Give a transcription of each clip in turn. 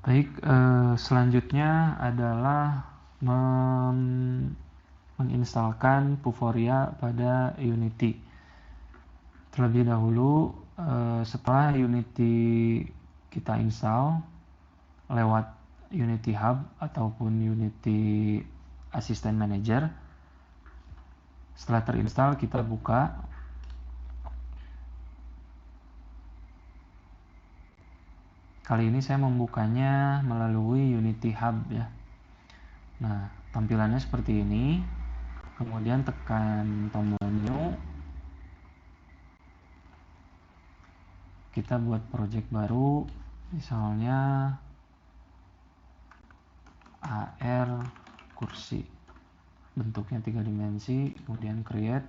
Baik, selanjutnya adalah menginstalkan Vuforia pada Unity. Terlebih dahulu, setelah Unity kita install lewat Unity Hub ataupun Unity Assistant Manager, setelah terinstall kita buka. Kali ini saya membukanya melalui Unity Hub ya. Nah, tampilannya seperti ini. Kemudian tekan tombol new. Kita buat project baru, misalnya AR kursi. Bentuknya 3 dimensi, kemudian create.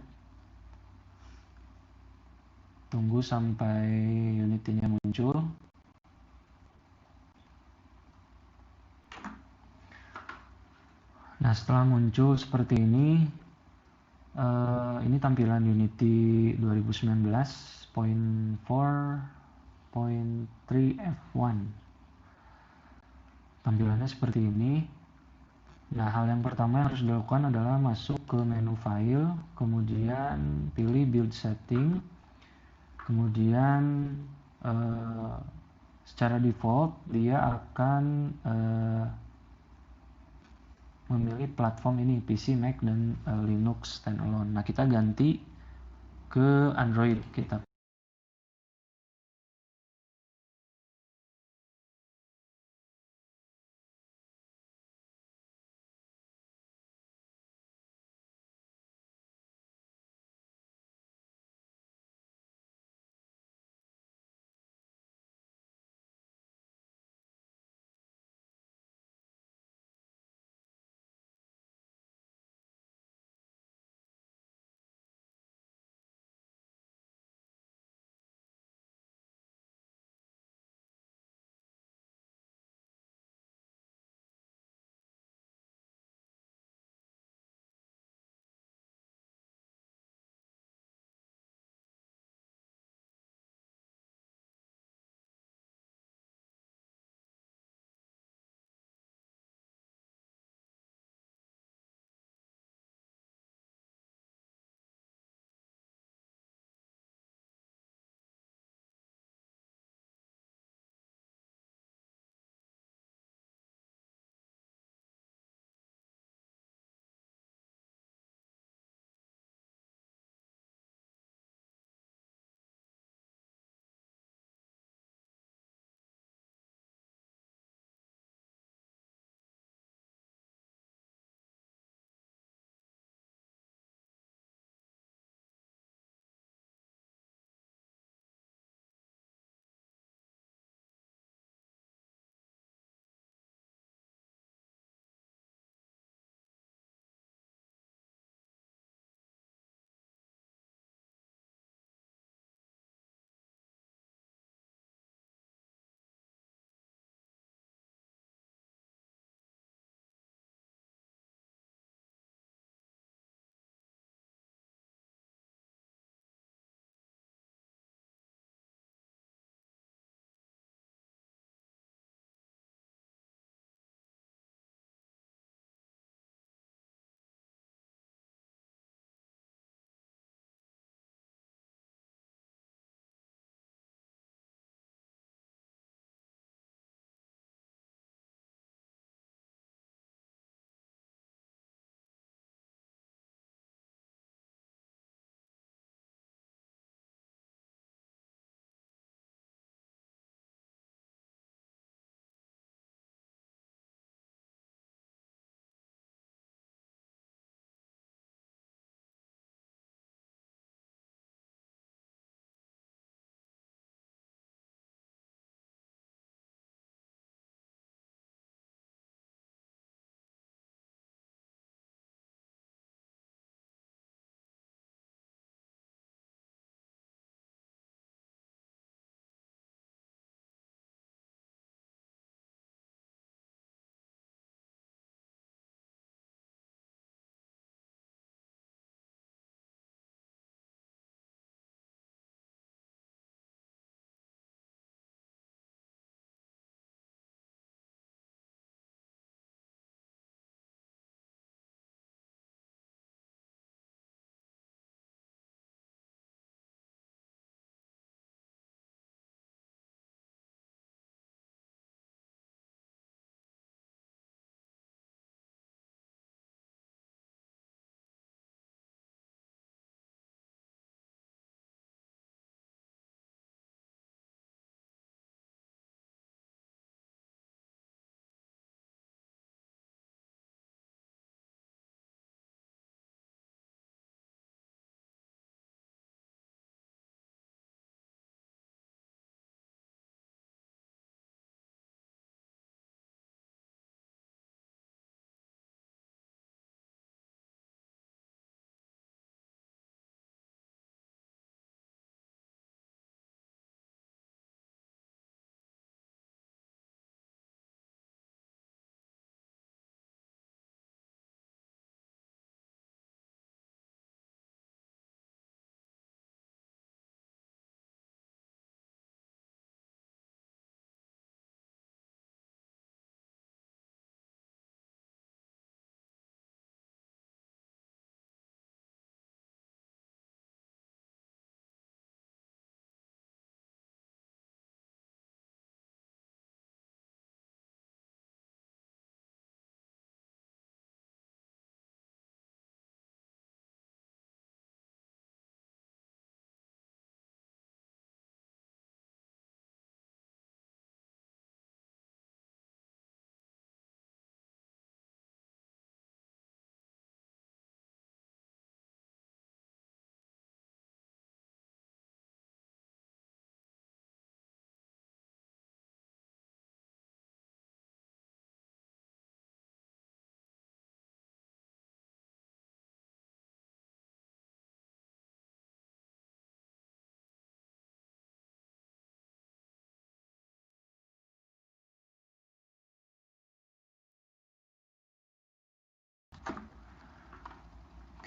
Tunggu sampai Unity-nya muncul. Nah, setelah muncul seperti ini tampilan Unity 2019.4.3 F1. Tampilannya seperti ini. Nah, hal yang pertama yang harus dilakukan adalah masuk ke menu file, kemudian pilih build setting, kemudian secara default dia akan memilih platform ini, PC, Mac, dan Linux standalone. Nah, kita ganti ke Android, kita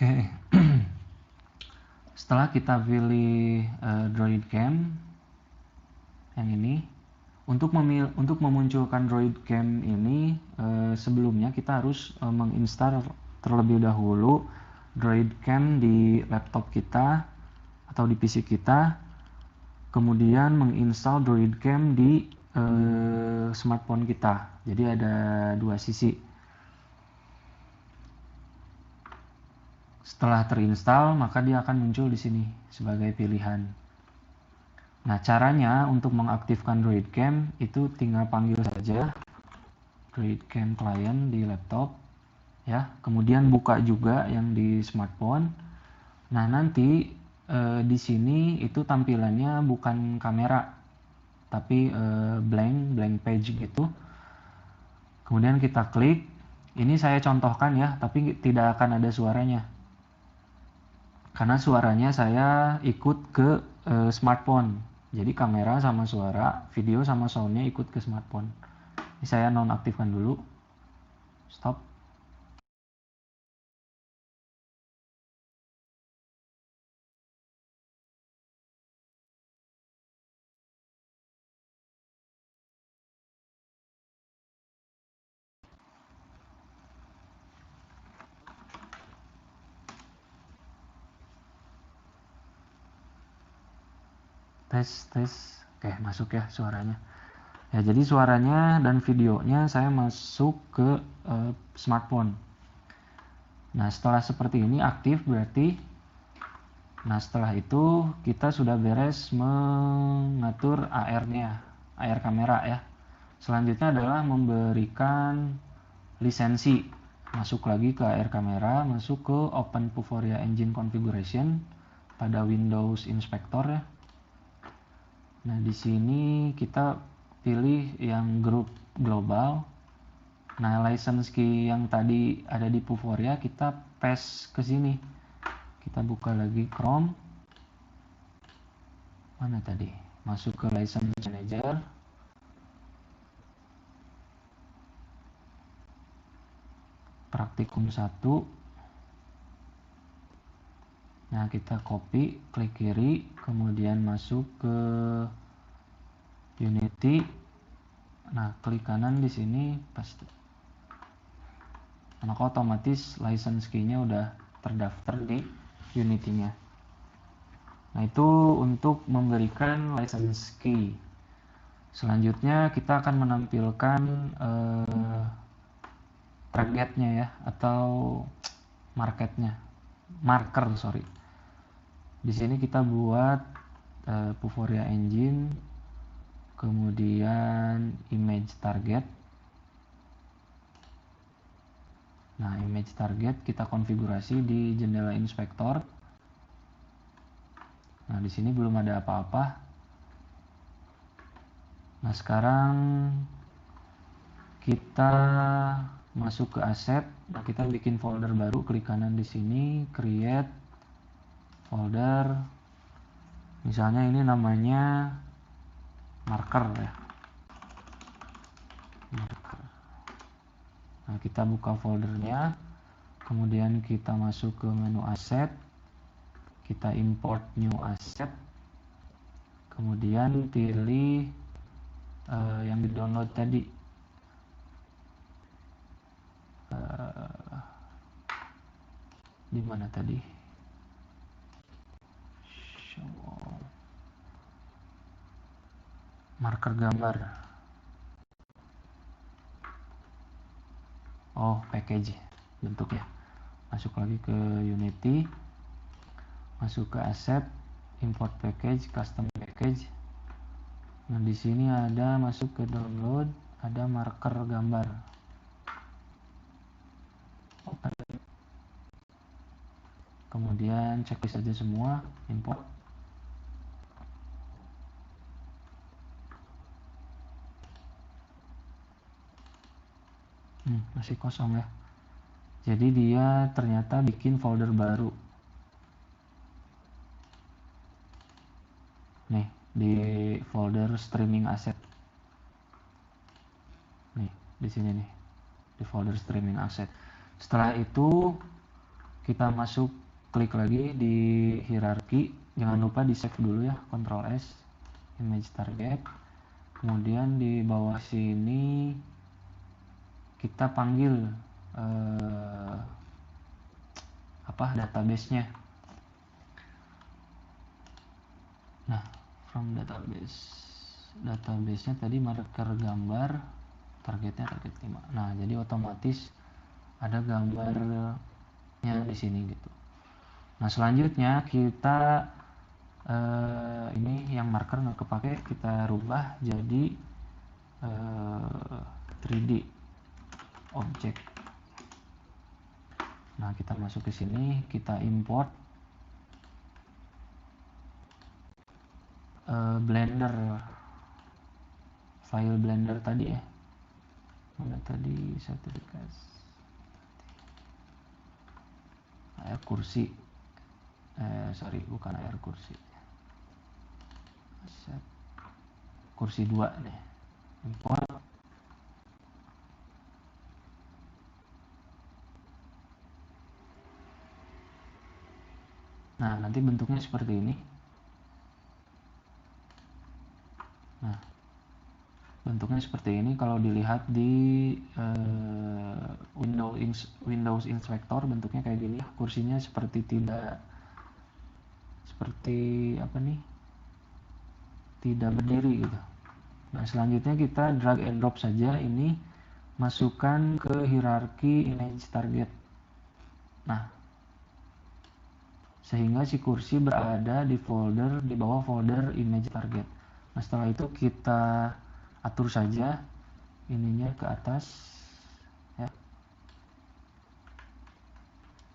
Oke. Setelah kita pilih Droid Cam yang ini, untuk memunculkan Droid Cam ini sebelumnya kita harus menginstal terlebih dahulu Droid Cam di laptop kita atau di PC kita, kemudian menginstal Droid Cam di smartphone kita. Jadi ada dua sisi. Setelah terinstall, maka dia akan muncul di sini sebagai pilihan. Nah, caranya untuk mengaktifkan Droid Cam itu tinggal panggil saja Droid Cam Client di laptop, ya. Kemudian buka juga yang di smartphone. Nah, nanti di sini itu tampilannya bukan kamera, tapi blank page gitu. Kemudian kita klik. Ini saya contohkan ya, tapi tidak akan ada suaranya. Karena suaranya saya ikut ke smartphone. Jadi kamera sama suara, video sama soundnya ikut ke smartphone. Ini saya nonaktifkan dulu. Stop. Tes. Oke, masuk ya suaranya. Ya, jadi suaranya dan videonya saya masuk ke smartphone. Nah, setelah seperti ini aktif berarti. Nah, setelah itu kita sudah beres mengatur AR-nya, AR kamera ya. Selanjutnya adalah memberikan lisensi. Masuk lagi ke AR kamera, masuk ke Open Vuforia Engine Configuration pada Windows Inspector ya. Nah, di sini kita pilih yang grup global. Nah, license key yang tadi ada di Vuforia kita paste ke sini. Kita buka lagi Chrome. Mana tadi? Masuk ke license manager. Praktikum 1. Nah, kita copy, klik kiri, kemudian masuk ke Unity. Nah, klik kanan di sini pasti. Maka otomatis license key-nya udah terdaftar di Unity-nya. Nah, itu untuk memberikan license key. Selanjutnya kita akan menampilkan targetnya ya, atau marker. Di sini kita buat Vuforia Engine, kemudian image target. Nah, image target kita konfigurasi di jendela inspektor. Nah, di sini belum ada apa-apa. Nah, sekarang kita masuk ke aset. Nah, kita bikin folder baru, klik kanan di sini, create folder. Misalnya ini namanya marker ya. Marker. Nah, kita buka foldernya, kemudian kita masuk ke menu aset, kita import new asset, kemudian pilih yang di download tadi. Di mana tadi? Marker gambar. Oh, package bentuk ya. Masuk lagi ke Unity, masuk ke asset, import package, custom package. Nah, di sini ada masuk ke download, ada marker gambar. Open. Kemudian checklist aja semua, import. Masih kosong ya. Jadi dia ternyata bikin folder baru. Nih, di folder streaming asset. Nih, di sini nih. Di folder streaming asset. Setelah itu kita masuk, klik lagi di hierarki, jangan lupa di save dulu ya, Ctrl S, image target. Kemudian di bawah sini kita panggil database-nya. Nah, from database-nya tadi marker gambar, targetnya target 5. Nah, jadi otomatis ada gambarnya di sini gitu. Nah, selanjutnya kita ini yang marker nggak kepake, kita rubah jadi 3D object. Nah, kita masuk ke sini, kita import Blender, file Blender tadi ya. Mana tadi sertifikasi air kursi, sorry bukan air kursi, kursi 2 nih, import. Nah, nanti bentuknya seperti ini. Nah, bentuknya seperti ini. Kalau dilihat di Windows Inspector, bentuknya kayak gini. Kursinya seperti tidak berdiri gitu. Nah, selanjutnya kita drag and drop saja ini, masukkan ke hierarki image target. Nah, sehingga si kursi berada di bawah folder image target. Nah, setelah itu kita atur saja ininya ke atas ya.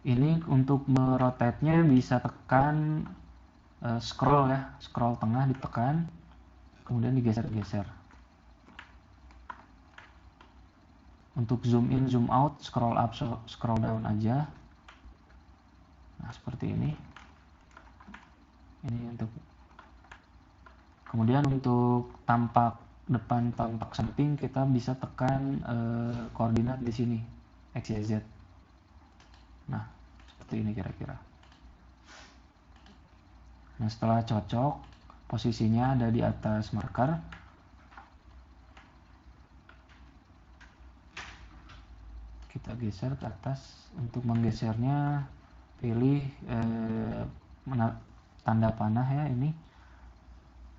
Ini untuk merotate-nya bisa tekan scroll ya, scroll tengah ditekan, kemudian digeser-geser. Untuk zoom in zoom out, scroll up scroll down aja. Nah, seperti ini untuk, kemudian untuk tampak depan, tampak samping, kita bisa tekan koordinat di sini, X, Y, Z. Nah, seperti ini kira-kira. Nah, setelah cocok, posisinya ada di atas marker, kita geser ke atas. Untuk menggesernya pilih tanda panah ya, ini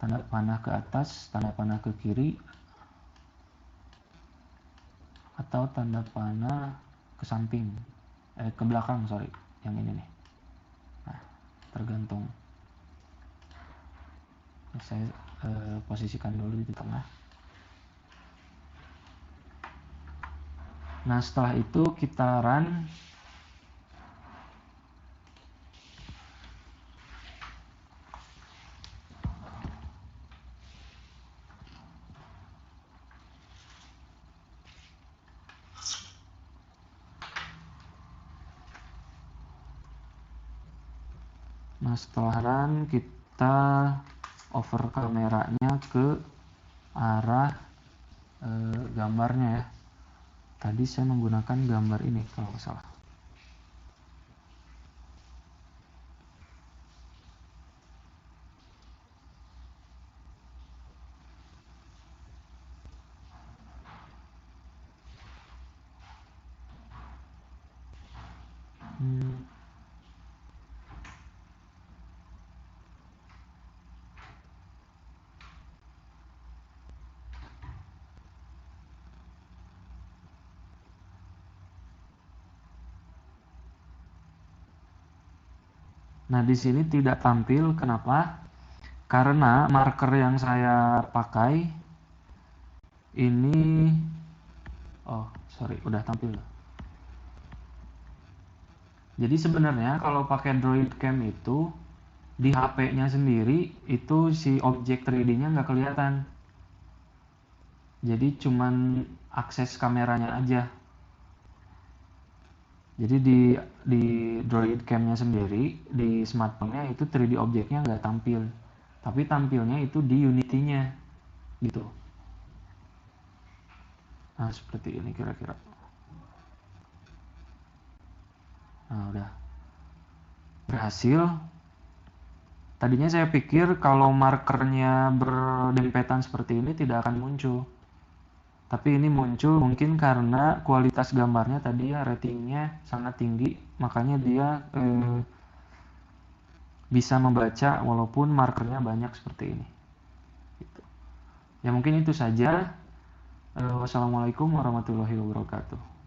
tanda panah ke atas, tanda panah ke kiri, atau tanda panah ke samping, ke belakang, sorry, yang ini nih. Nah, tergantung. Saya posisikan dulu di tengah. Nah, setelah itu kita run. Nah, setelah run kita over kameranya ke arah gambarnya ya. Tadi saya menggunakan gambar ini kalau nggak salah. Nah, di sini tidak tampil, kenapa? Karena marker yang saya pakai ini, udah tampil. Jadi sebenarnya kalau pakai Droid Cam itu di HP-nya sendiri itu si objek 3D-nya nggak kelihatan. Jadi cuman akses kameranya aja. Jadi di Droid Cam-nya sendiri di smartphone-nya itu 3D objeknya nggak tampil, tapi tampilnya itu di Unity-nya gitu. Nah, seperti ini kira-kira. Nah, udah. berhasil. Tadinya saya pikir kalau markernya berdempetan seperti ini tidak akan muncul. Tapi ini muncul mungkin karena kualitas gambarnya tadi ya ratingnya sangat tinggi, makanya dia bisa membaca walaupun markernya banyak seperti ini. Gitu. Ya mungkin itu saja. Wassalamualaikum warahmatullahi wabarakatuh.